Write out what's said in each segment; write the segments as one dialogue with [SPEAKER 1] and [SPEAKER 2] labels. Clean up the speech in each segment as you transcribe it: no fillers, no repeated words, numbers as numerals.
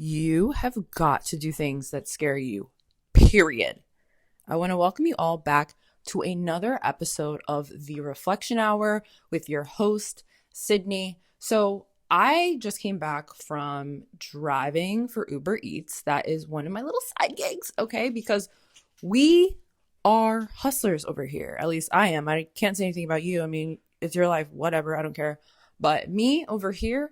[SPEAKER 1] You have got to do things that scare you, period. I want to welcome you all back to another episode of The Reflection Hour with your host, Sydney. So, I just came back from driving for Uber Eats. That is one of my little side gigs, okay? Because we are hustlers over here. At least I am. I can't say anything about you. I mean, it's your life, whatever. I don't care. But me over here,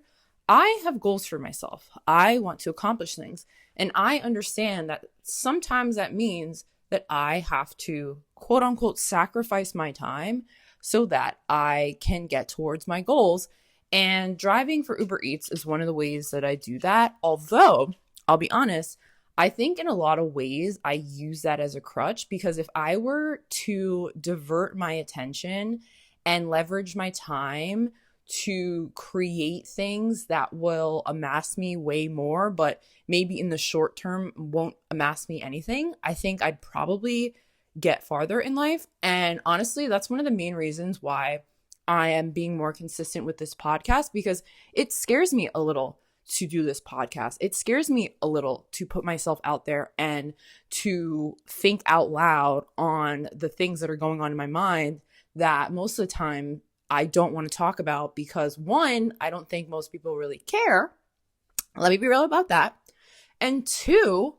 [SPEAKER 1] I have goals for myself. I want to accomplish things. And I understand that sometimes that means that I have to quote unquote sacrifice my time so that I can get towards my goals. And driving for Uber Eats is one of the ways that I do that. Although, I'll be honest, I think in a lot of ways I use that as a crutch because if I were to divert my attention and leverage my time to create things that will amass me way more, but maybe in the short term won't amass me anything, I think I'd probably get farther in life. And honestly, that's one of the main reasons why I am being more consistent with this podcast, because it scares me a little to do this podcast. It scares me a little to put myself out there and to think out loud on the things that are going on in my mind that most of the time I don't want to talk about because one, I don't think most people really care. Let me be real about that. And two,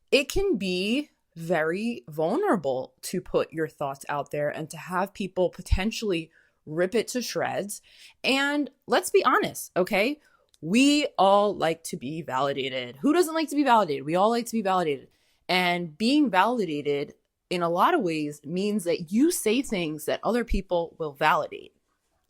[SPEAKER 1] it can be very vulnerable to put your thoughts out there and to have people potentially rip it to shreds. And let's be honest, okay? We all like to be validated. Who doesn't like to be validated? We all like to be validated. And being validated in a lot of ways means that you say things that other people will validate.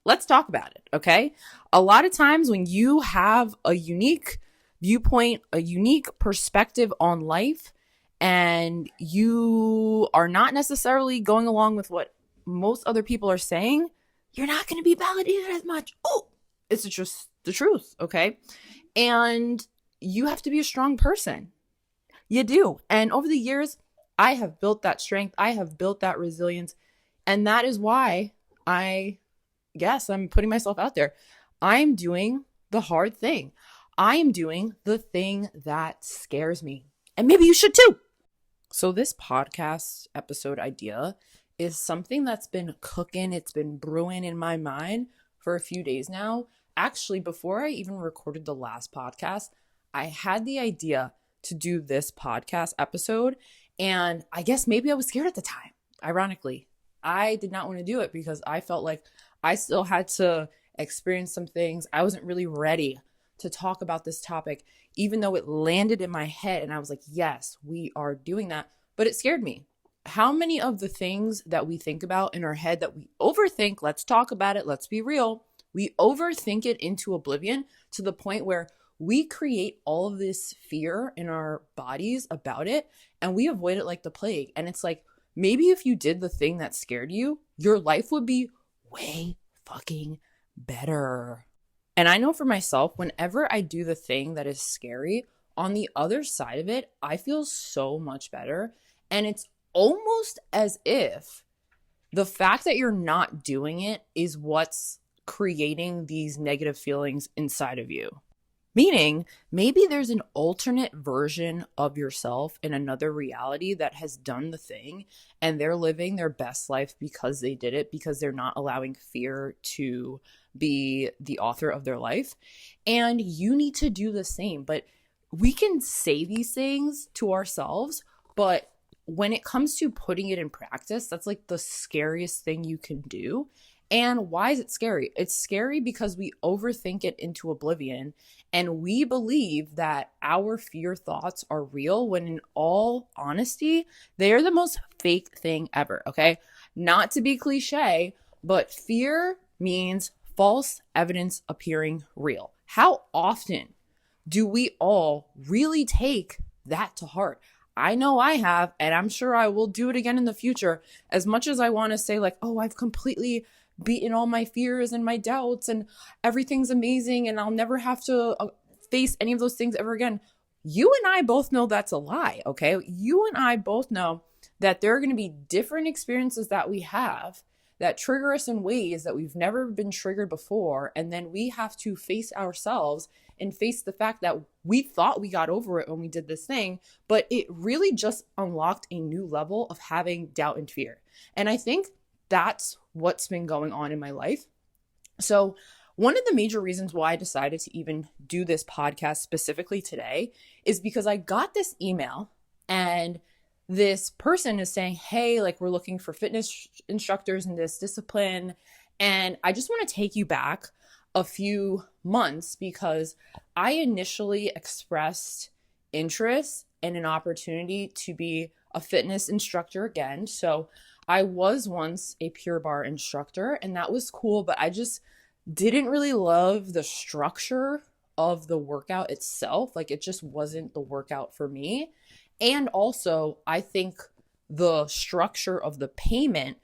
[SPEAKER 1] Let's talk about it, okay? A lot of times when you have a unique viewpoint, a unique perspective on life, and you are not necessarily going along with what most other people are saying, you're not going to be validated as much. Oh, it's just the truth, okay? And you have to be a strong person. You do. And over the years, I have built that strength. I have built that resilience. And that is why I'm putting myself out there. I'm doing the hard thing. I am doing the thing that scares me. And maybe you should too. So this podcast episode idea is something that's been cooking. It's been brewing in my mind for a few days now. Actually, before I even recorded the last podcast, I had the idea to do this podcast episode. And I guess maybe I was scared at the time. Ironically, I did not want to do it because I felt like I still had to experience some things. I wasn't really ready to talk about this topic, even though it landed in my head. And I was like, yes, we are doing that. But it scared me. How many of the things that we think about in our head that we overthink, let's talk about it, let's be real, we overthink it into oblivion to the point where we create all of this fear in our bodies about it and we avoid it like the plague. And it's like, maybe if you did the thing that scared you, your life would be way fucking better. And I know for myself, whenever I do the thing that is scary, on the other side of it, I feel so much better. And it's almost as if the fact that you're not doing it is what's creating these negative feelings inside of you. Meaning, maybe there's an alternate version of yourself in another reality that has done the thing and they're living their best life because they did it, because they're not allowing fear to be the author of their life. And you need to do the same. But we can say these things to ourselves, but when it comes to putting it in practice, that's like the scariest thing you can do. And why is it scary? It's scary because we overthink it into oblivion and we believe that our fear thoughts are real when in all honesty, they are the most fake thing ever, okay? Not to be cliche, but fear means false evidence appearing real. How often do we all really take that to heart? I know I have, and I'm sure I will do it again in the future. As much as I want to say like, oh, I've completely beaten all my fears and my doubts and everything's amazing and I'll never have to face any of those things ever again. You and I both know that's a lie, okay? You and I both know that there are going to be different experiences that we have that trigger us in ways that we've never been triggered before. And then we have to face ourselves and face the fact that we thought we got over it when we did this thing, but it really just unlocked a new level of having doubt and fear. And I think that's what's been going on in my life. So one of the major reasons why I decided to even do this podcast specifically today is because I got this email, and this person is saying, hey, like, we're looking for fitness instructors in this discipline. And I just want to take you back a few months, because I initially expressed interest in an opportunity to be a fitness instructor again. So I was once a Pure Barre instructor, and that was cool, but I just didn't really love the structure of the workout itself. Like, it just wasn't the workout for me. And also, I think the structure of the payment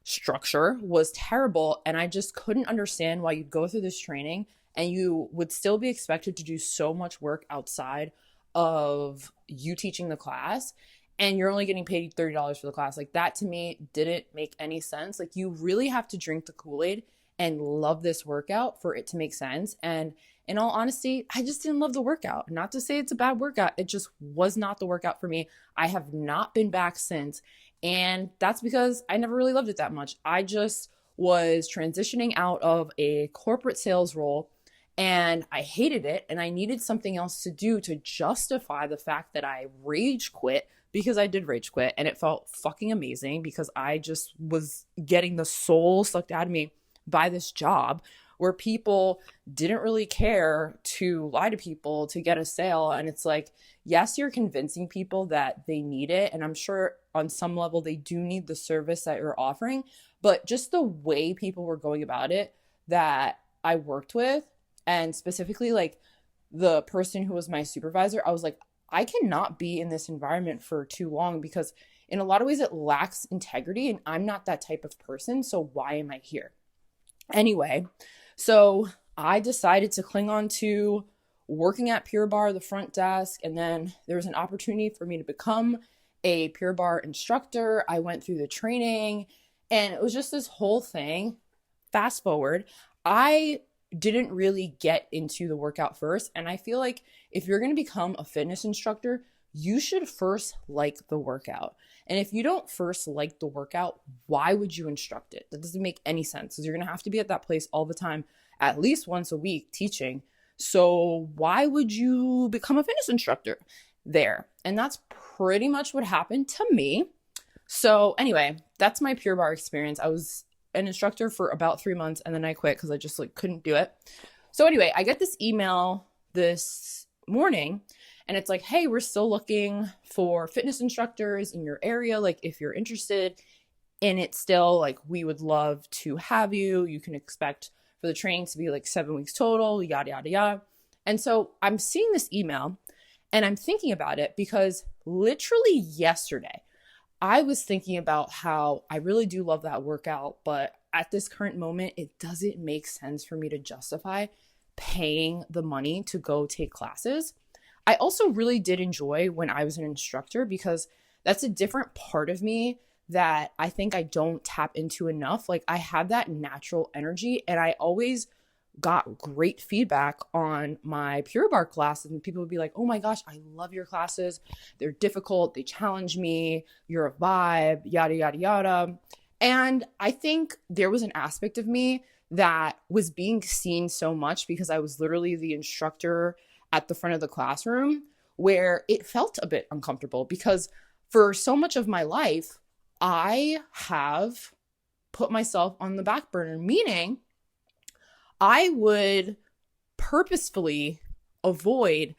[SPEAKER 1] structure was terrible, and I just couldn't understand why you'd go through this training and you would still be expected to do so much work outside of you teaching the class, and you're only getting paid $30 for the class. Like, that to me didn't make any sense. Like, you really have to drink the Kool-Aid and love this workout for it to make sense. And in all honesty, I just didn't love the workout. Not to say it's a bad workout. It just was not the workout for me. I have not been back since. And that's because I never really loved it that much. I just was transitioning out of a corporate sales role, and I hated it. And I needed something else to do to justify the fact that I rage quit, because I did rage quit. And it felt fucking amazing, because I just was getting the soul sucked out of me by this job where people didn't really care to lie to people to get a sale. And it's like, yes, you're convincing people that they need it. And I'm sure on some level they do need the service that you're offering. But just the way people were going about it that I worked with, and specifically like the person who was my supervisor, I was like, I cannot be in this environment for too long, because in a lot of ways it lacks integrity, and I'm not that type of person. So why am I here? Anyway, so I decided to cling on to working at Pure Barre, the front desk, and then there was an opportunity for me to become a Pure Barre instructor. I went through the training, and it was just this whole thing. Fast forward, I didn't really get into the workout first, and I feel like if you're going to become a fitness instructor, you should first like the workout. And if you don't first like the workout, why would you instruct it? That doesn't make any sense, because you're going to have to be at that place all the time, at least once a week teaching. So why would you become a fitness instructor there? And that's pretty much what happened to me. So anyway, that's my Pure Barre experience. I was an instructor for about 3 months, and then I quit because I just couldn't do it. So anyway, I get this email this morning, and it's like, hey, we're still looking for fitness instructors in your area. Like, if you're interested in it still, like, we would love to have you. You can expect for the training to be 7 weeks total, yada, yada, yada. And so I'm seeing this email, and I'm thinking about it, because literally yesterday, I was thinking about how I really do love that workout, but at this current moment, it doesn't make sense for me to justify paying the money to go take classes. I also really did enjoy when I was an instructor, because that's a different part of me that I think I don't tap into enough. Like, I have that natural energy, and I always got great feedback on my Pure Barre classes, and people would be like, oh my gosh, I love your classes. They're difficult. They challenge me. You're a vibe, yada, yada, yada. And I think there was an aspect of me that was being seen so much because I was literally the instructor at the front of the classroom, where it felt a bit uncomfortable, because for so much of my life, I have put myself on the back burner, meaning I would purposefully avoid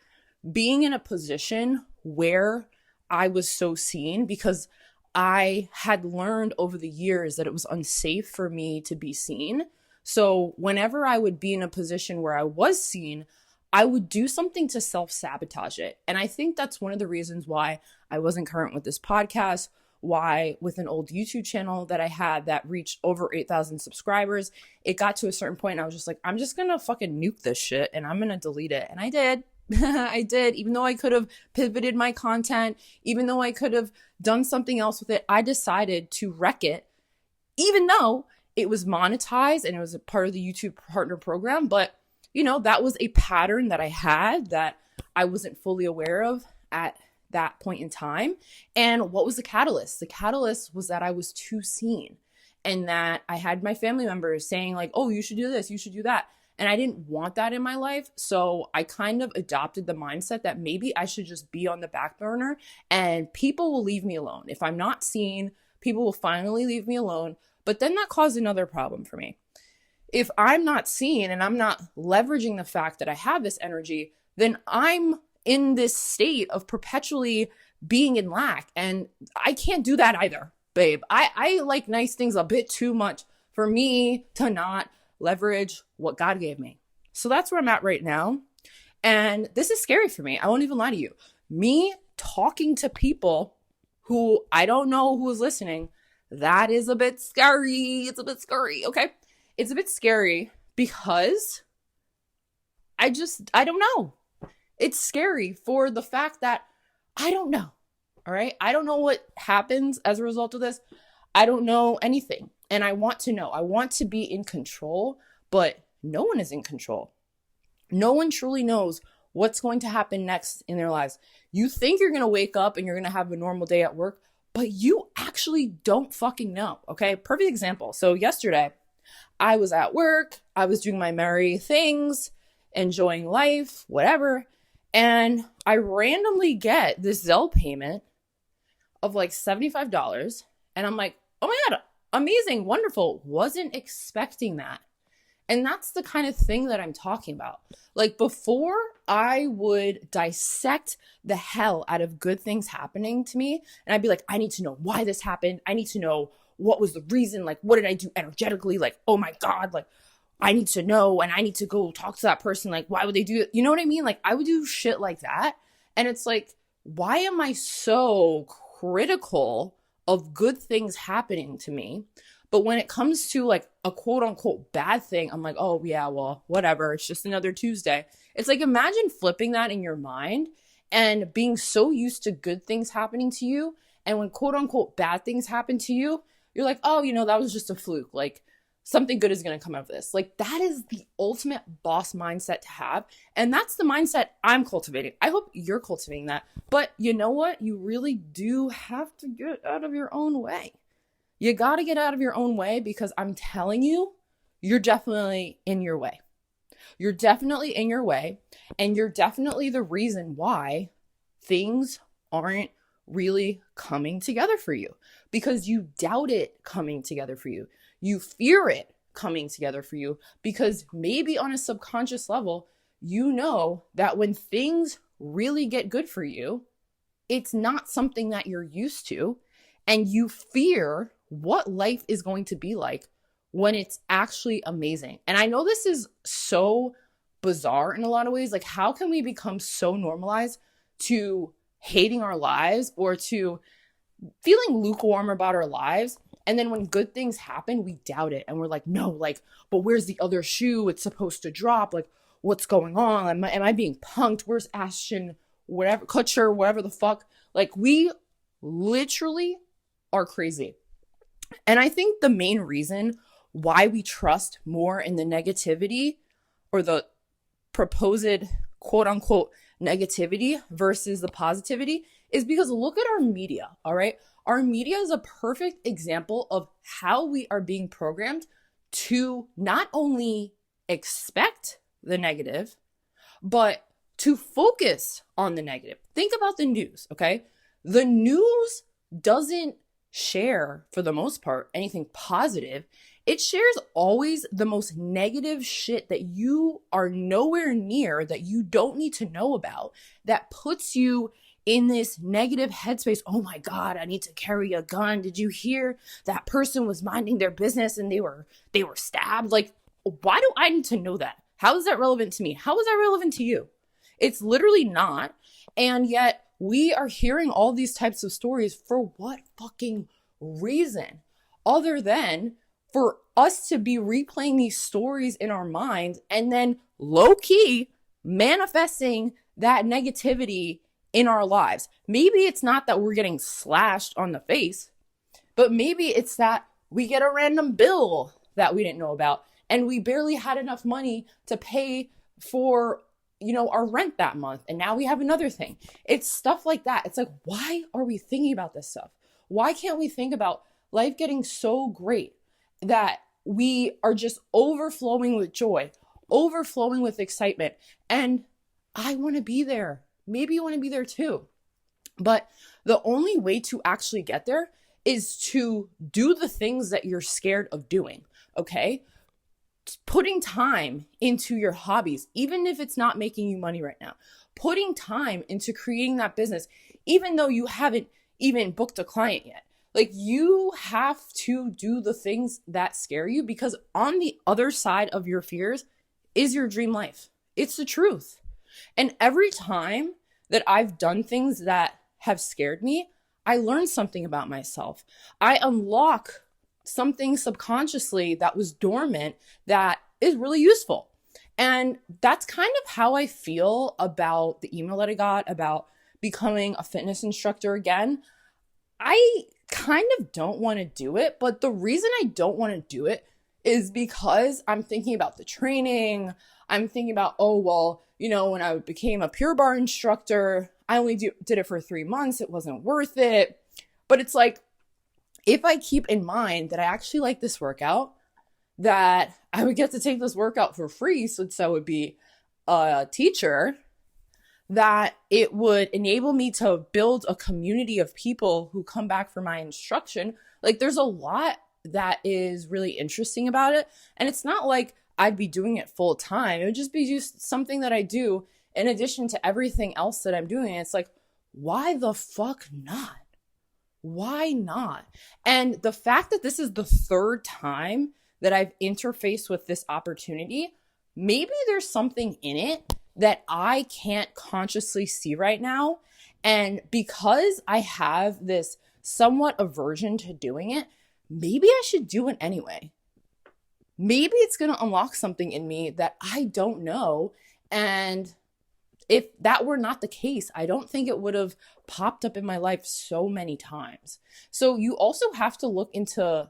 [SPEAKER 1] being in a position where I was so seen, because I had learned over the years that it was unsafe for me to be seen. So whenever I would be in a position where I was seen, I would do something to self-sabotage it. And I think that's one of the reasons why I wasn't current with this podcast, why with an old YouTube channel that I had that reached over 8,000 subscribers, it got to a certain point and I was just like, I'm just going to fucking nuke this shit and I'm going to delete it. And I did. I did. Even though I could have pivoted my content, even though I could have done something else with it, I decided to wreck it, even though it was monetized and it was a part of the YouTube partner program. But, that was a pattern that I had that I wasn't fully aware of at that point in time. And what was the catalyst? The catalyst was that I was too seen, and that I had my family members saying like, oh, you should do this, you should do that. And I didn't want that in my life. So I kind of adopted the mindset that maybe I should just be on the back burner and people will leave me alone. If I'm not seen, people will finally leave me alone. But then that caused another problem for me. If I'm not seen and I'm not leveraging the fact that I have this energy, then I'm in this state of perpetually being in lack. And I can't do that either, babe. I like nice things a bit too much for me to not leverage what God gave me. So that's where I'm at right now. And this is scary for me. I won't even lie to you. Me talking to people who I don't know who is listening, that is a bit scary. It's a bit scary, okay? It's a bit scary because I don't know. It's scary for the fact that I don't know, all right? I don't know what happens as a result of this. I don't know anything. And I want to know. I want to be in control, but no one is in control. No one truly knows what's going to happen next in their lives. You think you're going to wake up and you're going to have a normal day at work, but you actually don't fucking know, okay? Perfect example. So yesterday, I was at work. I was doing my merry things, enjoying life, whatever. And I randomly get this Zelle payment of like $75. And I'm like, oh my God, amazing, wonderful. Wasn't expecting that. And that's the kind of thing that I'm talking about. Like before I would dissect the hell out of good things happening to me, and I'd be like, I need to know why this happened. I need to know what was the reason. Like, what did I do energetically? Like, oh my God, like I need to know, and I need to go talk to that person. Like, why would they do it? You know what I mean? Like I would do shit like that. And it's like, why am I so critical of good things happening to me? But when it comes to like a quote unquote bad thing, I'm like, oh yeah, well, whatever. It's just another Tuesday. It's like, imagine flipping that in your mind and being so used to good things happening to you. And when quote unquote bad things happen to you, you're like, oh, that was just a fluke. Like something good is going to come out of this. Like that is the ultimate boss mindset to have. And that's the mindset I'm cultivating. I hope you're cultivating that. But you know what? You really do have to get out of your own way. You got to get out of your own way, because I'm telling you, you're definitely in your way. You're definitely in your way, and you're definitely the reason why things aren't really coming together for you, because you doubt it coming together for you. You fear it coming together for you, because maybe on a subconscious level, you know that when things really get good for you, it's not something that you're used to, and you fear what life is going to be like when it's actually amazing. And I know this is so bizarre in a lot of ways. Like, how can we become so normalized to hating our lives or to feeling lukewarm about our lives? And then when good things happen, we doubt it. And we're like, no, like, but where's the other shoe it's supposed to drop? Like, what's going on? Am I being punked? Where's Ashton, whatever, Kutcher, whatever the fuck? Like, we literally are crazy. And I think the main reason why we trust more in the negativity or the proposed quote unquote negativity versus the positivity is because look at our media, all right? Our media is a perfect example of how we are being programmed to not only expect the negative, but to focus on the negative. Think about the news, okay? The news doesn't share, for the most part, anything positive. It shares always the most negative shit that you are nowhere near, that you don't need to know about, that puts you in this negative headspace. Oh my God, I need to carry a gun. Did you hear that person was minding their business and they were stabbed? Like, why do I need to know that? How is that relevant to me? How is that relevant to you? It's literally not. And yet we are hearing all these types of stories for what fucking reason? Other than for us to be replaying these stories in our minds and then low-key manifesting that negativity in our lives. Maybe it's not that we're getting slashed on the face, but maybe it's that we get a random bill that we didn't know about. And we barely had enough money to pay for, our rent that month. And now we have another thing. It's stuff like that. It's like, why are we thinking about this stuff? Why can't we think about life getting so great that we are just overflowing with joy, overflowing with excitement? And I want to be there. Maybe you want to be there too. But the only way to actually get there is to do the things that you're scared of doing, okay? Putting time into your hobbies, even if it's not making you money right now. Putting time into creating that business, even though you haven't even booked a client yet. Like, you have to do the things that scare you, because on the other side of your fears is your dream life. It's the truth. And every time that I've done things that have scared me, I learn something about myself. I unlock something subconsciously that was dormant that is really useful. And that's kind of how I feel about the email that I got about becoming a fitness instructor again. I kind of don't want to do it, but the reason I don't want to do it is because I'm thinking about the training. I'm thinking about, when I became a Pure Barre instructor, I only did it for 3 months. It wasn't worth it. But it's like, if I keep in mind that I actually like this workout, that I would get to take this workout for free, since I would be a teacher, that it would enable me to build a community of people who come back for my instruction. Like, there's a lot that is really interesting about it. And it's not like I'd be doing it full time. It would just be just something that I do in addition to everything else that I'm doing. And it's like, why the fuck not? Why not? And the fact that this is the third time that I've interfaced with this opportunity, maybe there's something in it that I can't consciously see right now. And because I have this somewhat aversion to doing it, maybe I should do it anyway. Maybe it's going to unlock something in me that I don't know. And if that were not the case, I don't think it would have popped up in my life so many times. So you also have to look into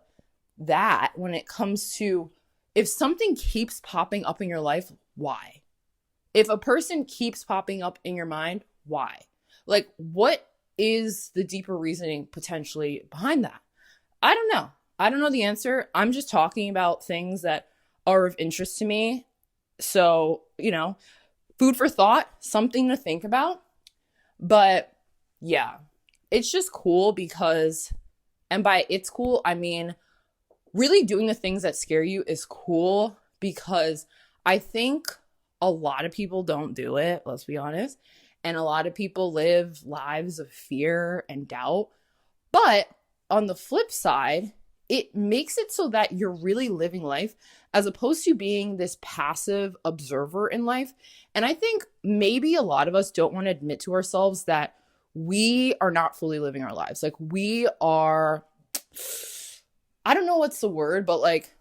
[SPEAKER 1] that when it comes to, if something keeps popping up in your life, why? If a person keeps popping up in your mind, why? Like, what is the deeper reasoning potentially behind that? I don't know. I don't know the answer. I'm just talking about things that are of interest to me. So, food for thought, something to think about. But yeah, it's just cool because, and by it's cool, I mean, really doing the things that scare you is cool, because I think a lot of people don't do it, let's be honest. And a lot of people live lives of fear and doubt. But on the flip side, it makes it so that you're really living life as opposed to being this passive observer in life. And I think maybe a lot of us don't want to admit to ourselves that we are not fully living our lives. Like, we are, I don't know what's the word, but like,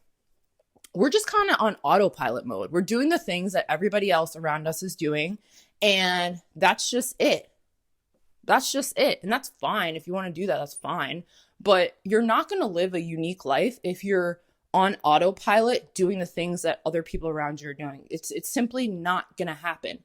[SPEAKER 1] we're just kind of on autopilot mode. We're doing the things that everybody else around us is doing. And that's just it. That's just it. And that's fine. If you want to do that, that's fine. But you're not going to live a unique life if you're on autopilot doing the things that other people around you are doing. It's simply not going to happen.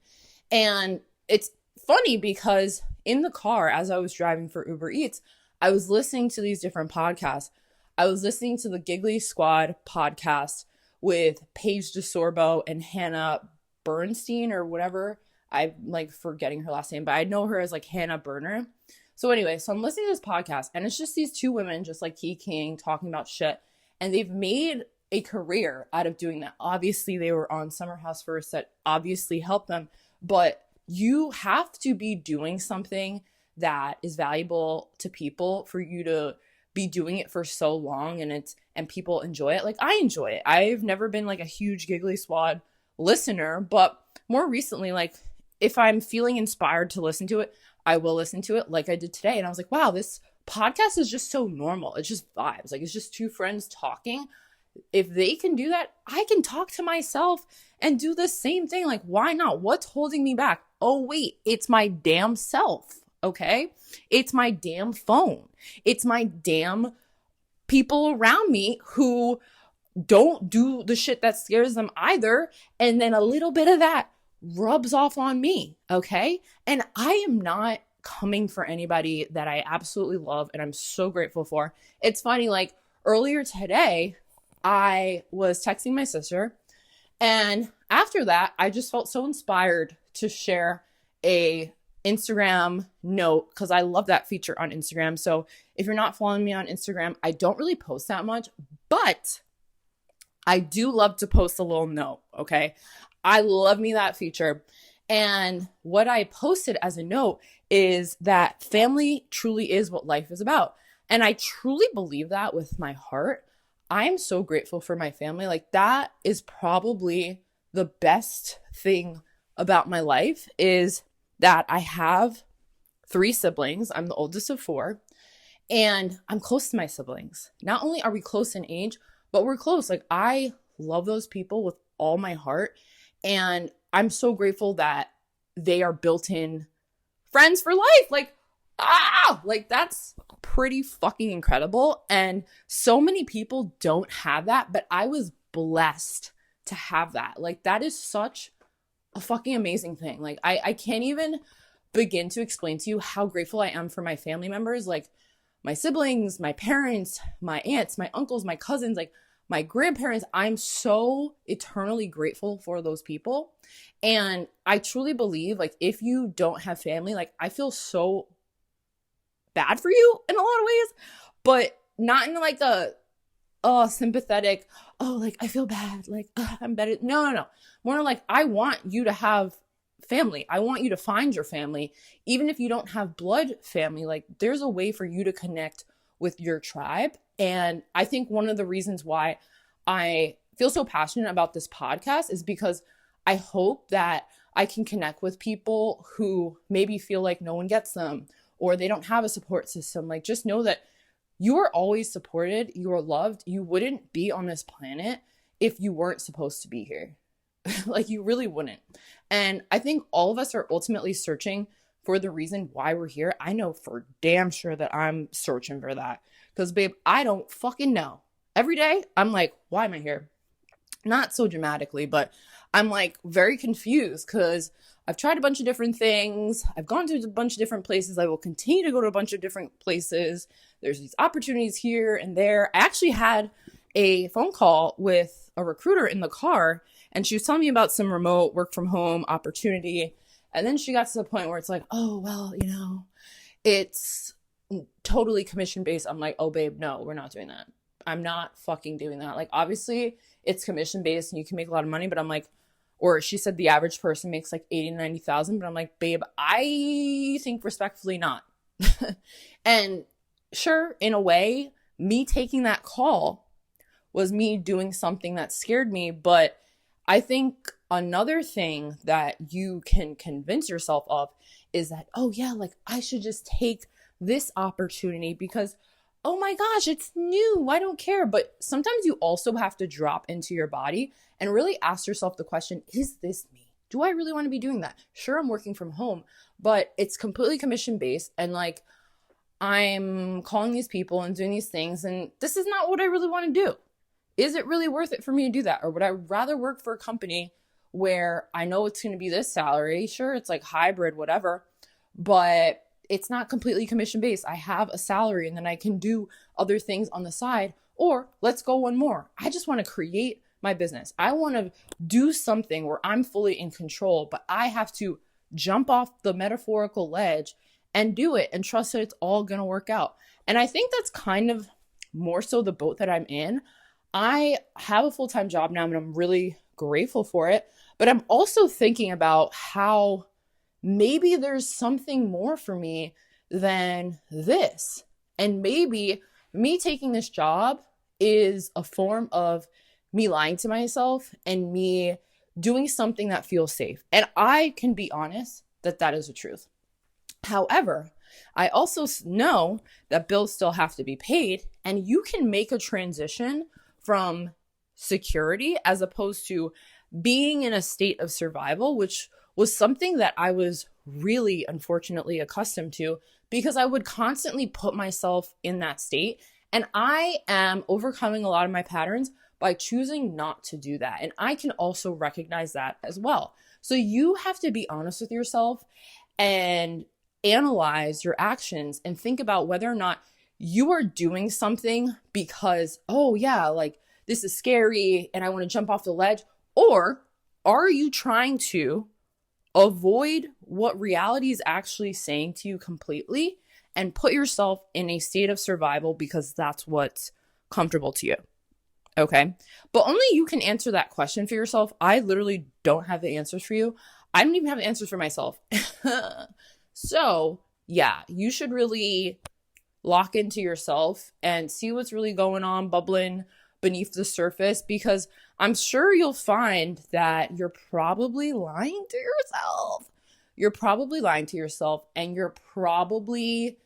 [SPEAKER 1] And it's funny because in the car, as I was driving for Uber Eats, I was listening to these different podcasts. I was listening to the Giggly Squad podcast with Paige DeSorbo and Hannah Bernstein or whatever. I'm like forgetting her last name, but I know her as like Hannah Berner. So anyway, so I'm listening to this podcast and it's just these two women just like King talking about shit. And they've made a career out of doing that. Obviously, they were on Summer House First, that obviously helped them. But you have to be doing something that is valuable to people for you to be doing it for so long and people enjoy it. Like, I enjoy it. I've never been like a huge Giggly Squad listener, but more recently, like, if I'm feeling inspired to listen to it, I will listen to it like I did today. And I was like, wow, this podcast is just so normal. It's just vibes. Like, it's just two friends talking. If they can do that, I can talk to myself and do the same thing. Like, why not? What's holding me back? Oh, wait, it's my damn self. Okay. It's my damn phone. It's my damn people around me who don't do the shit that scares them either. And then a little bit of that rubs off on me. Okay. And I am not coming for anybody that I absolutely love and I'm so grateful for. It's funny, like earlier today, I was texting my sister, and after that, I just felt so inspired to share a Instagram note because I love that feature on Instagram. So if you're not following me on Instagram, I don't really post that much, but I do love to post a little note. Okay. I love me that feature. And what I posted as a note is that family truly is what life is about. And I truly believe that with my heart. I'm so grateful for my family. Like that is probably the best thing about my life is that I have 3 siblings. I'm the oldest of 4 and I'm close to my siblings. Not only are we close in age, but we're close. Like I love those people with all my heart. And I'm so grateful that they are built-in friends for life. Like that's pretty fucking incredible. And so many people don't have that, but I was blessed to have that. Like that is such a fucking amazing thing. Like I can't even begin to explain to you how grateful I am for my family members, like my siblings, my parents, my aunts, my uncles, my cousins, like my grandparents. I'm so eternally grateful for those people. And I truly believe like if you don't have family, like I feel so bad for you in a lot of ways, but not in like a sympathetic, like I feel bad, like I'm better. No. More like I want you to have family. I want you to find your family. Even if you don't have blood family, like there's a way for you to connect with your tribe. And I think one of the reasons why I feel so passionate about this podcast is because I hope that I can connect with people who maybe feel like no one gets them or they don't have a support system. Like just know that you are always supported. You are loved. You wouldn't be on this planet if you weren't supposed to be here. Like you really wouldn't. And I think all of us are ultimately searching for the reason why we're here. I know for damn sure that I'm searching for that. Because babe, I don't fucking know. Every day I'm like, why am I here? Not so dramatically, but I'm like very confused because I've tried a bunch of different things. I've gone to a bunch of different places. I will continue to go to a bunch of different places. There's these opportunities here and there. I actually had a phone call with a recruiter in the car, and she was telling me about some remote work from home opportunity. And then she got to the point where it's like, oh, well, it's totally commission based. I'm like, oh, babe, no, we're not doing that. I'm not fucking doing that. Like, obviously it's commission based and you can make a lot of money, but I'm like, or she said the average person makes like 80, 90,000, but I'm like, babe, I think respectfully not. And sure, in a way, me taking that call was me doing something that scared me. But I think another thing that you can convince yourself of is that, oh yeah, like I should just take this opportunity because, oh my gosh, it's new. I don't care. But sometimes you also have to drop into your body and really ask yourself the question, is this me? Do I really want to be doing that? Sure, I'm working from home, but it's completely commission based. And like, I'm calling these people and doing these things, and this is not what I really want to do. Is it really worth it for me to do that? Or would I rather work for a company where I know it's going to be this salary? Sure, it's like hybrid, whatever, but it's not completely commission based. I have a salary and then I can do other things on the side. Or let's go one more. I just want to create my business. I want to do something where I'm fully in control, but I have to jump off the metaphorical ledge and do it and trust that it's all going to work out. And I think that's kind of more so the boat that I'm in. I have a full-time job now and I'm really grateful for it, but I'm also thinking about how maybe there's something more for me than this. And maybe me taking this job is a form of me lying to myself and me doing something that feels safe. And I can be honest that that is the truth. However, I also know that bills still have to be paid, and you can make a transition from security as opposed to being in a state of survival, which was something that I was really unfortunately accustomed to because I would constantly put myself in that state. And I am overcoming a lot of my patterns, by choosing not to do that. And I can also recognize that as well. So you have to be honest with yourself and analyze your actions and think about whether or not you are doing something because, oh yeah, like this is scary and I want to jump off the ledge. Or are you trying to avoid what reality is actually saying to you completely and put yourself in a state of survival because that's what's comfortable to you? Okay. But only you can answer that question for yourself. I literally don't have the answers for you. I don't even have the answers for myself. So yeah, you should really lock into yourself and see what's really going on, bubbling beneath the surface, because I'm sure you'll find that you're probably lying to yourself. You're probably lying to yourself, and you're probably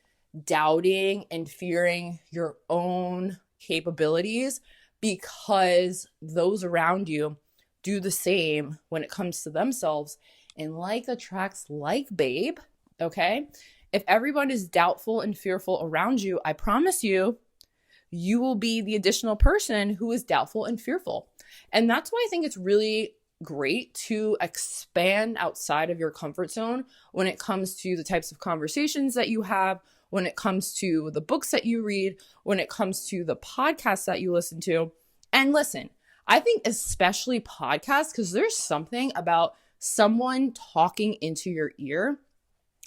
[SPEAKER 1] doubting and fearing your own capabilities because those around you do the same when it comes to themselves. And like attracts like, babe. Okay? If everyone is doubtful and fearful around you, I promise you, you will be the additional person who is doubtful and fearful. And that's why I think it's really great to expand outside of your comfort zone when it comes to the types of conversations that you have, when it comes to the books that you read, when it comes to the podcasts that you listen to. And listen, I think especially podcasts, because there's something about someone talking into your ear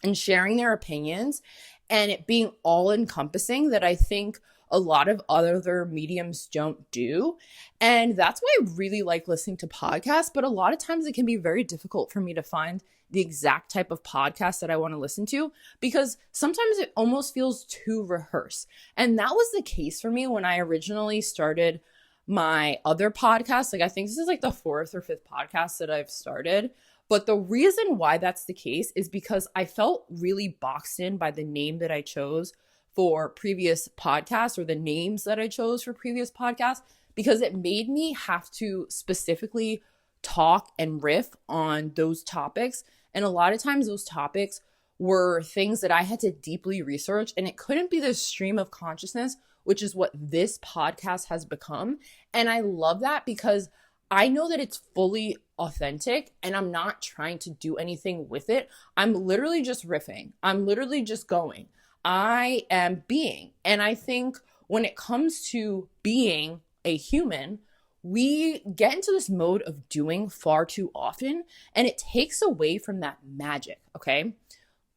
[SPEAKER 1] and sharing their opinions and it being all encompassing that I think a lot of other mediums don't do. And that's why I really like listening to podcasts. But a lot of times it can be very difficult for me to find the exact type of podcast that I want to listen to, because sometimes it almost feels too rehearsed. And that was the case for me when I originally started my other podcast. Like, I think this is like the 4th or 5th podcast that I've started. But the reason why that's the case is because I felt really boxed in by the name that I chose for previous podcasts, or the names that I chose for previous podcasts, because it made me have to specifically talk and riff on those topics. And a lot of times those topics were things that I had to deeply research, and it couldn't be the stream of consciousness, which is what this podcast has become. And I love that because I know that it's fully authentic and I'm not trying to do anything with it. I'm literally just riffing. I'm literally just going. I am being. And I think when it comes to being a human, we get into this mode of doing far too often, and it takes away from that magic, okay?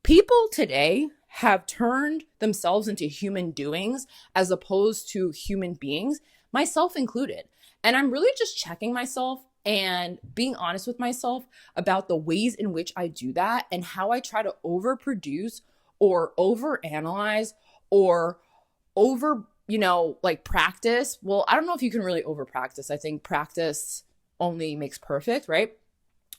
[SPEAKER 1] People today have turned themselves into human doings as opposed to human beings, myself included. And I'm really just checking myself and being honest with myself about the ways in which I do that and how I try to overproduce or overanalyze or practice. Well, I don't know if you can really over practice. I think practice only makes perfect, right?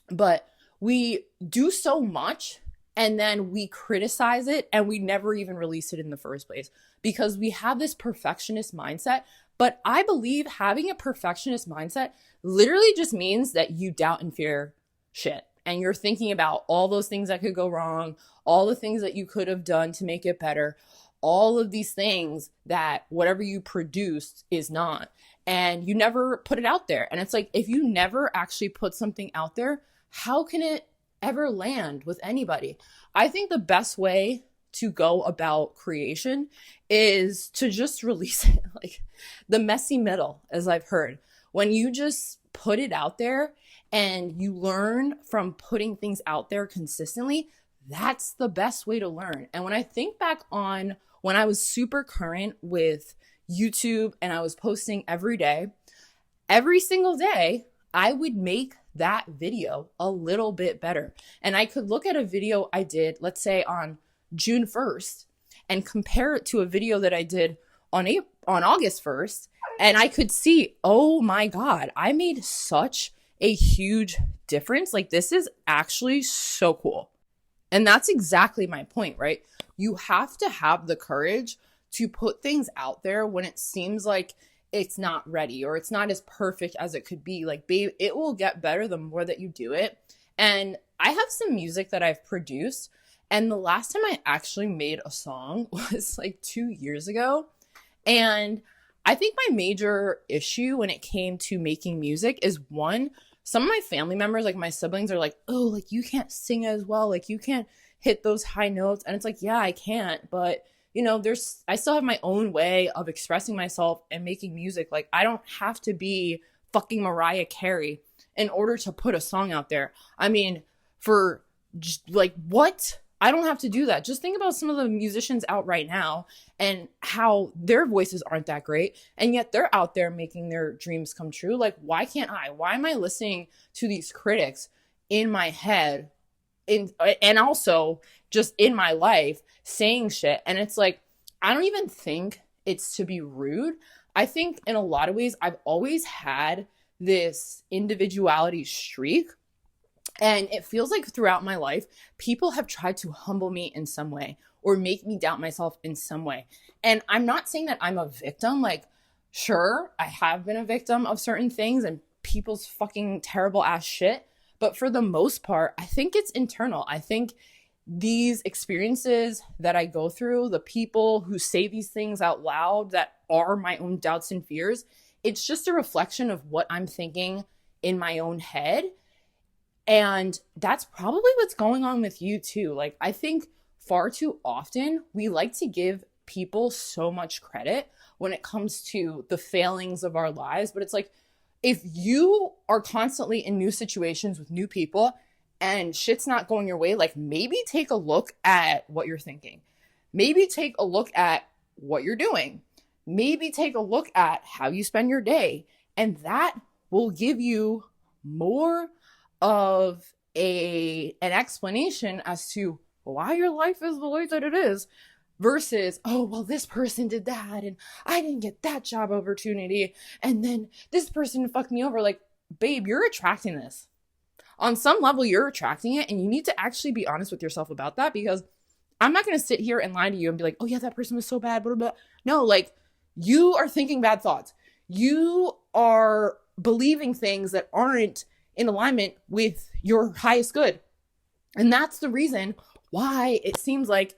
[SPEAKER 1] But we do so much and then we criticize it and we never even release it in the first place because we have this perfectionist mindset. But I believe having a perfectionist mindset literally just means that you doubt and fear shit. And you're thinking about all those things that could go wrong, all the things that you could have done to make it better, all of these things that whatever you produced is not. And you never put it out there. And it's like, if you never actually put something out there, how can it ever land with anybody? I think the best way to go about creation is to just release it, like the messy middle, as I've heard. When you just put it out there and you learn from putting things out there consistently, that's the best way to learn. And when I think back on when I was super current with YouTube and I was posting every day, every single day, I would make that video a little bit better. And I could look at a video I did, let's say on June 1st, and compare it to a video that I did on August 1st. And I could see, oh my God, I made such a huge difference. Like, this is actually so cool. And that's exactly my point, right? You have to have the courage to put things out there when it seems like it's not ready or it's not as perfect as it could be. Like, babe, it will get better the more that you do it. And I have some music that I've produced. And the last time I actually made a song was like 2 years ago. And I think my major issue when it came to making music is one, some of my family members, like my siblings, are like, oh, like you can't sing as well. Like you can't hit those high notes. And it's like, yeah, I can't. But, I still have my own way of expressing myself and making music. Like I don't have to be fucking Mariah Carey in order to put a song out there. I mean, for just like, what? I don't have to do that. Just think about some of the musicians out right now and how their voices aren't that great. And yet they're out there making their dreams come true. Like, why can't I? Why am I listening to these critics in my head and also just in my life saying shit? And it's like, I don't even think it's to be rude. I think in a lot of ways, I've always had this individuality streak. And it feels like throughout my life, people have tried to humble me in some way or make me doubt myself in some way. And I'm not saying that I'm a victim. Like, sure, I have been a victim of certain things and people's fucking terrible ass shit. But for the most part, I think it's internal. I think these experiences that I go through, the people who say these things out loud that are my own doubts and fears, it's just a reflection of what I'm thinking in my own head. And that's probably what's going on with you too. Like, I think far too often we like to give people so much credit when it comes to the failings of our lives. But it's like, if you are constantly in new situations with new people and shit's not going your way, like maybe take a look at what you're thinking. Maybe take a look at what you're doing. Maybe take a look at how you spend your day. And that will give you more of an explanation as to why your life is the way that it is versus, oh, well, this person did that and I didn't get that job opportunity and then this person fucked me over. Like, babe, you're attracting this. On some level, you're attracting it, and you need to actually be honest with yourself about that, because I'm not going to sit here and lie to you and be like, oh yeah, that person was so bad, blah, blah, blah. No, like, you are thinking bad thoughts. You are believing things that aren't in alignment with your highest good. And that's the reason why it seems like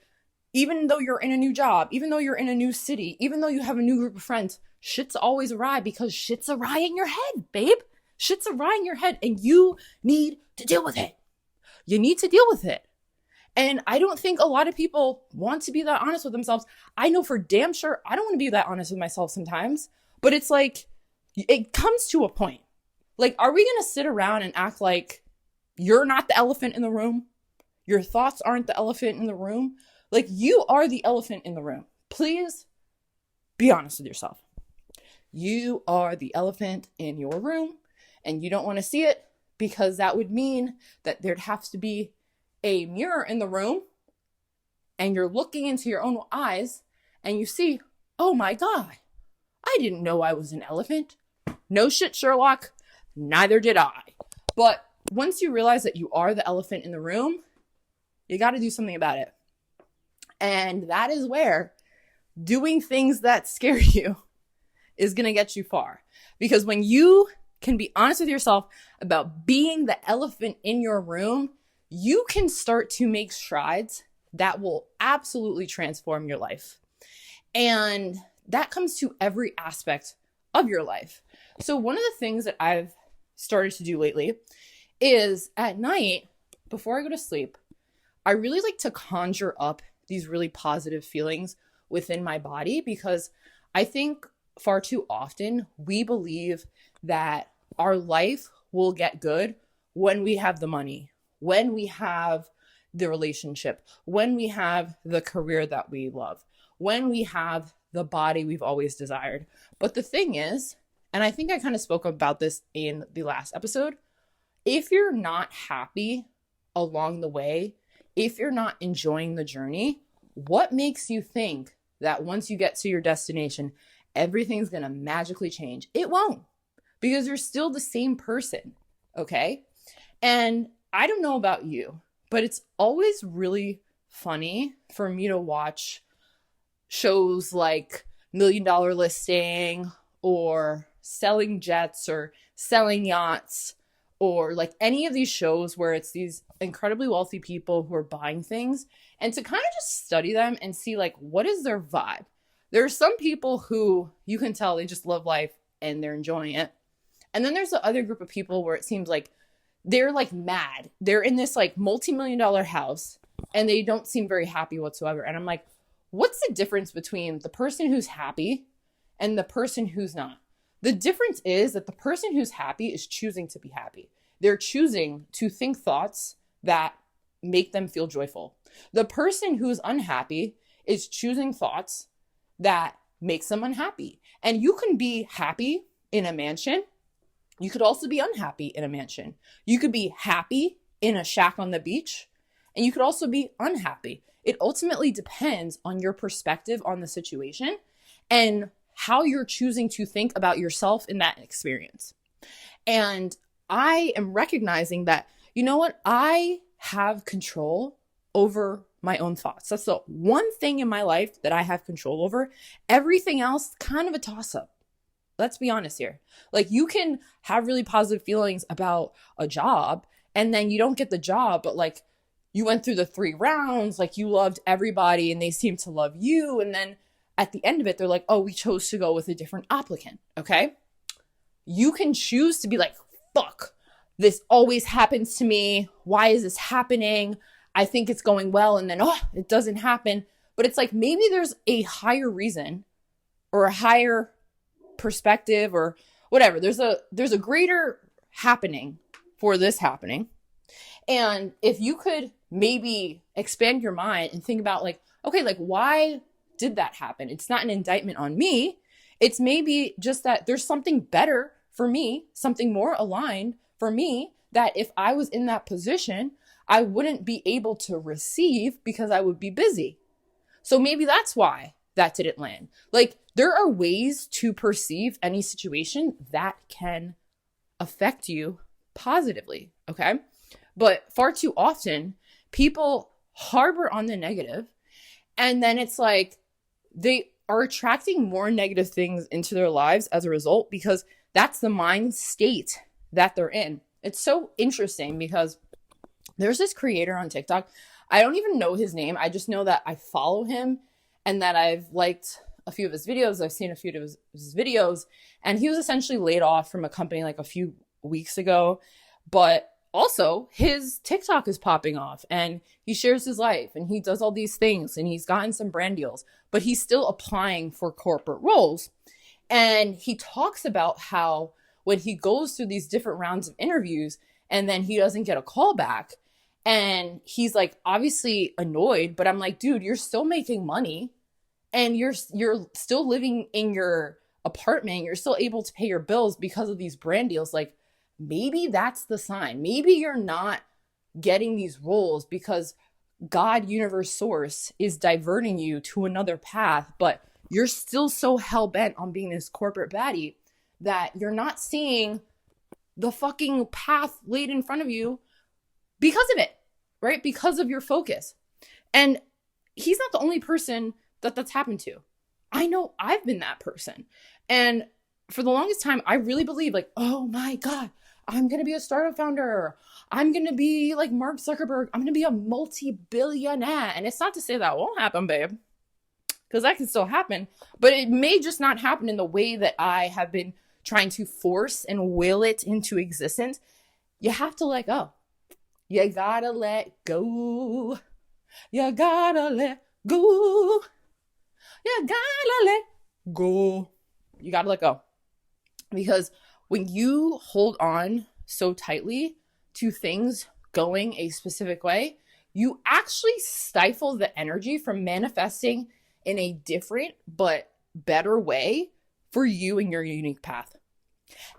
[SPEAKER 1] even though you're in a new job, even though you're in a new city, even though you have a new group of friends, shit's always awry, because shit's awry in your head, babe. Shit's awry in your head, and you need to deal with it. You need to deal with it. And I don't think a lot of people want to be that honest with themselves. I know for damn sure I don't want to be that honest with myself sometimes, but it's like, it comes to a point. Like, are we going to sit around and act like you're not the elephant in the room? Your thoughts aren't the elephant in the room? Like, you are the elephant in the room. Please be honest with yourself. You are the elephant in your room, and you don't want to see it, because that would mean that there'd have to be a mirror in the room, and you're looking into your own eyes, and you see, oh my God, I didn't know I was an elephant. No shit, Sherlock. Neither did I. But once you realize that you are the elephant in the room, you got to do something about it. And that is where doing things that scare you is going to get you far. Because when you can be honest with yourself about being the elephant in your room, you can start to make strides that will absolutely transform your life. And that comes to every aspect of your life. So one of the things that I've started to do lately is at night, before I go to sleep, I really like to conjure up these really positive feelings within my body, because I think far too often we believe that our life will get good when we have the money, when we have the relationship, when we have the career that we love, when we have the body we've always desired. But the thing is, and I think I kind of spoke about this in the last episode, if you're not happy along the way, if you're not enjoying the journey, what makes you think that once you get to your destination, everything's going to magically change? It won't, because you're still the same person, okay? And I don't know about you, but it's always really funny for me to watch shows like Million Dollar Listing or Selling Jets or Selling Yachts, or like any of these shows where it's these incredibly wealthy people who are buying things, and to kind of just study them and see like, what is their vibe? There are some people who you can tell they just love life and they're enjoying it. And then there's the other group of people where it seems like they're like mad. They're in this like multi-million-dollar house and they don't seem very happy whatsoever. And I'm like, what's the difference between the person who's happy and the person who's not? The difference is that the person who's happy is choosing to be happy. They're choosing to think thoughts that make them feel joyful. The person who's unhappy is choosing thoughts that makes them unhappy. And you can be happy in a mansion. You could also be unhappy in a mansion. You could be happy in a shack on the beach, and you could also be unhappy. It ultimately depends on your perspective on the situation and how you're choosing to think about yourself in that experience. And I am recognizing that, you know what? I have control over my own thoughts. That's the one thing in my life that I have control over. Everything else, kind of a toss-up. Let's be honest here. Like, you can have really positive feelings about a job and then you don't get the job, but like you went through the 3 rounds, like you loved everybody and they seem to love you. And then at the end of it, they're like, oh, we chose to go with a different applicant. Okay. You can choose to be like, fuck, this always happens to me. Why is this happening? I think it's going well. And then, oh, it doesn't happen. But it's like, maybe there's a higher reason or a higher perspective or whatever. There's a greater happening for this happening. And if you could maybe expand your mind and think about like, okay, like, why did that happen? It's not an indictment on me. It's maybe just that there's something better for me, something more aligned for me, that if I was in that position, I wouldn't be able to receive because I would be busy. So maybe that's why that didn't land. Like, there are ways to perceive any situation that can affect you positively, okay? But far too often, people harbor on the negative, and then it's like they are attracting more negative things into their lives as a result, because that's the mind state that they're in. It's so interesting because there's this creator on TikTok. I don't even know his name. I just know that I follow him and that I've liked a few of his videos. I've seen a few of his videos, and he was essentially laid off from a company like a few weeks ago. But also his TikTok is popping off and he shares his life and he does all these things and he's gotten some brand deals, but he's still applying for corporate roles. And he talks about how when he goes through these different rounds of interviews and then he doesn't get a call back, and he's like obviously annoyed, but I'm like, dude, you're still making money and you're still living in your apartment. You're still able to pay your bills because of these brand deals. Like, maybe that's the sign. Maybe you're not getting these roles because God, universe, source is diverting you to another path, but you're still so hell-bent on being this corporate baddie that you're not seeing the fucking path laid in front of you because of it, right? Because of your focus. And he's not the only person that that's happened to. I know I've been that person. And for the longest time, I really believed like, oh my God, I'm going to be a startup founder. I'm going to be like Mark Zuckerberg. I'm going to be a multi-billionaire. And it's not to say that won't happen, babe, because that can still happen, but it may just not happen in the way that I have been trying to force and will it into existence. You have to let go. You gotta let go. You gotta let go. You gotta let go. You gotta let go. Because when you hold on so tightly to things going a specific way, you actually stifle the energy from manifesting in a different but better way for you and your unique path.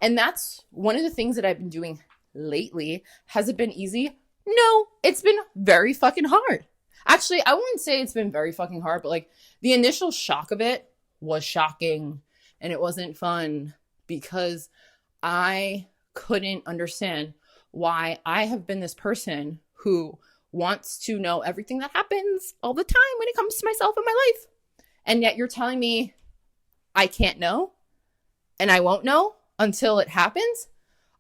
[SPEAKER 1] And that's one of the things that I've been doing lately. Has it been easy? No, it's been very fucking hard. Actually, I wouldn't say it's been very fucking hard, but like the initial shock of it was shocking and it wasn't fun because I couldn't understand why I have been this person who wants to know everything that happens all the time when it comes to myself and my life. And yet you're telling me I can't know and I won't know until it happens?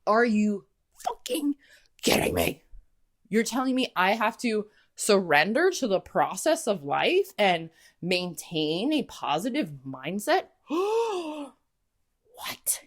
[SPEAKER 1] Are you fucking kidding me? You're telling me I have to surrender to the process of life and maintain a positive mindset? What?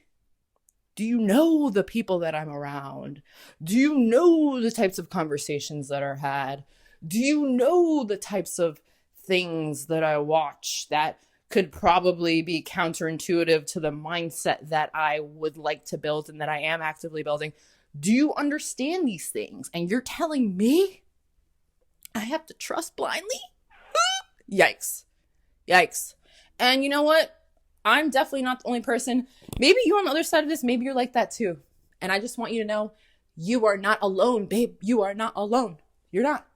[SPEAKER 1] Do you know the people that I'm around? Do you know the types of conversations that are had? Do you know the types of things that I watch that could probably be counterintuitive to the mindset that I would like to build and that I am actively building? Do you understand these things? And you're telling me I have to trust blindly? Yikes. Yikes. And you know what? I'm definitely not the only person. Maybe you're on the other side of this. Maybe you're like that too. And I just want you to know you are not alone, babe. You are not alone. You're not.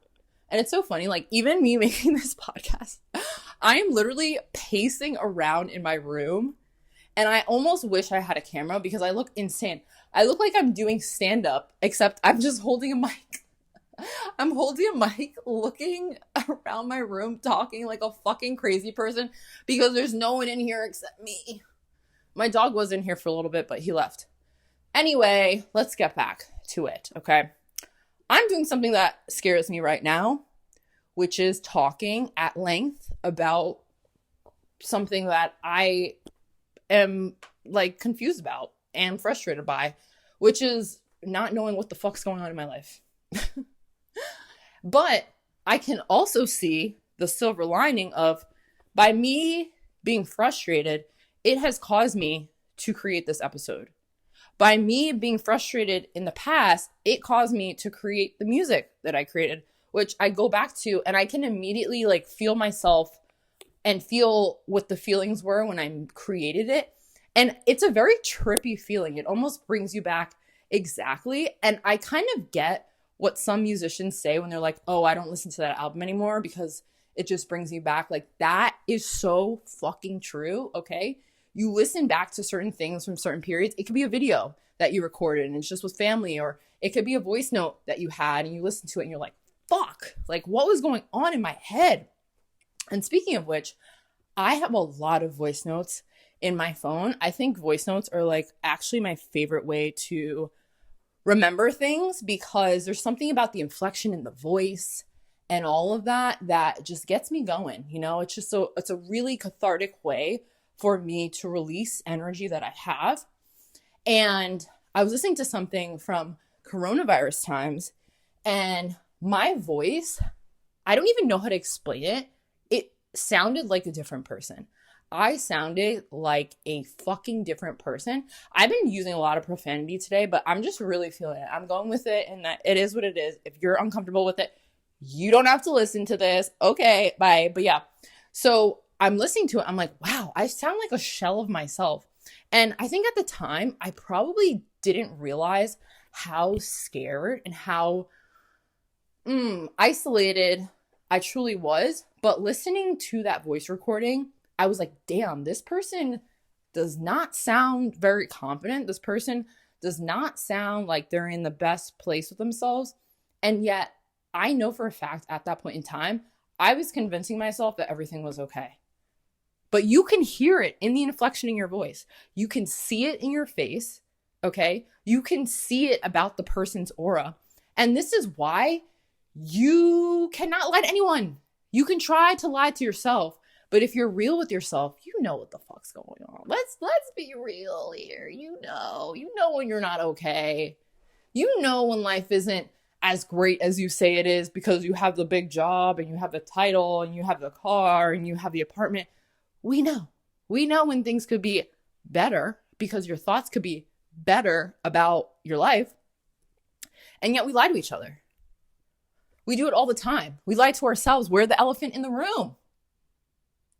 [SPEAKER 1] And it's so funny. Like, even me making this podcast, I am literally pacing around in my room. And I almost wish I had a camera because I look insane. I look like I'm doing stand-up, except I'm just holding a mic. I'm holding a mic, looking around my room, talking like a fucking crazy person because there's no one in here except me. My dog was in here for a little bit, but he left. Anyway, let's get back to it, okay? I'm doing something that scares me right now, which is talking at length about something that I am like confused about and frustrated by, which is not knowing what the fuck's going on in my life. But I can also see the silver lining of, by me being frustrated, it has caused me to create this episode. By me being frustrated in the past, it caused me to create the music that I created, which I go back to and I can immediately like feel myself and feel what the feelings were when I created it. And it's a very trippy feeling. It almost brings you back exactly. And I kind of get what some musicians say when they're like, oh, I don't listen to that album anymore because it just brings you back. Like, that is so fucking true, okay? You listen back to certain things from certain periods. It could be a video that you recorded and it's just with family, or it could be a voice note that you had and you listen to it and you're like, fuck, like what was going on in my head? And speaking of which, I have a lot of voice notes in my phone. I think voice notes are like actually my favorite way to remember things because there's something about the inflection in the voice and all of that that just gets me going. You know, it's just it's a really cathartic way for me to release energy that I have. And I was listening to something from coronavirus times and my voice, I don't even know how to explain it. It sounded like a different person. I sounded like a fucking different person. I've been using a lot of profanity today, but I'm just really feeling it. I'm going with it and that it is what it is. If you're uncomfortable with it, you don't have to listen to this. Okay, bye. But yeah, so I'm listening to it. I'm like, wow, I sound like a shell of myself. And I think at the time, I probably didn't realize how scared and how isolated I truly was. But listening to that voice recording, I was like, damn, this person does not sound very confident. This person does not sound like they're in the best place with themselves. And yet, I know for a fact at that point in time, I was convincing myself that everything was okay. But you can hear it in the inflection in your voice. You can see it in your face, okay? You can see it about the person's aura. And this is why you cannot lie to anyone. You can try to lie to yourself, but if you're real with yourself, you know what the fuck's going on. Let's be real here. You know when you're not okay. You know when life isn't as great as you say it is because you have the big job and you have the title and you have the car and you have the apartment. We know when things could be better because your thoughts could be better about your life. And yet we lie to each other. We do it all the time. We lie to ourselves. We're the elephant in the room.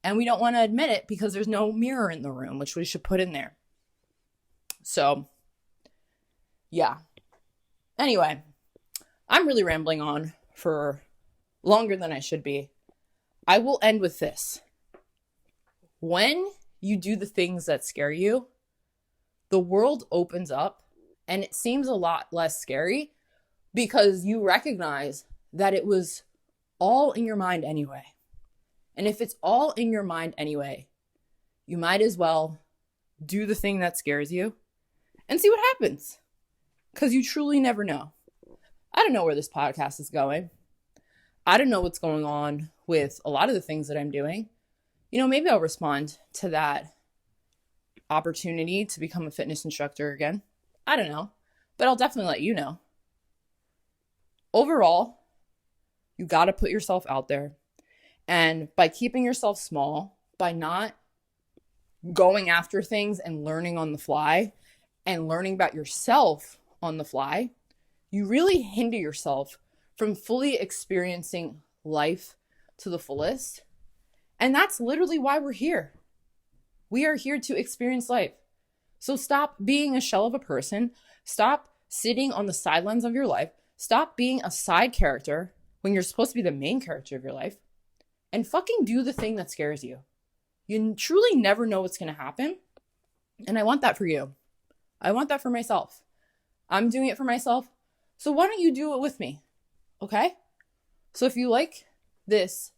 [SPEAKER 1] And we don't want to admit it because there's no mirror in the room, which we should put in there. So, yeah. Anyway, I'm really rambling on for longer than I should be. I will end with this. When you do the things that scare you, the world opens up and it seems a lot less scary because you recognize that it was all in your mind anyway. And if it's all in your mind anyway, you might as well do the thing that scares you and see what happens. Because you truly never know. I don't know where this podcast is going. I don't know what's going on with a lot of the things that I'm doing. Maybe I'll respond to that opportunity to become a fitness instructor again. I don't know, but I'll definitely let you know. Overall, you got to put yourself out there. And by keeping yourself small, by not going after things and learning on the fly and learning about yourself on the fly, you really hinder yourself from fully experiencing life to the fullest. And that's literally why we're here. We are here to experience life. So stop being a shell of a person. Stop sitting on the sidelines of your life. Stop being a side character when you're supposed to be the main character of your life. And fucking do the thing that scares you. You truly never know what's going to happen. And I want that for you. I want that for myself. I'm doing it for myself. So why don't you do it with me? Okay? So if you like this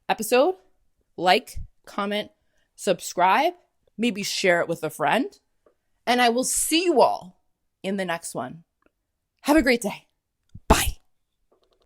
[SPEAKER 1] episode, like, comment, subscribe, maybe share it with a friend. And I will see you all in the next one. Have a great day.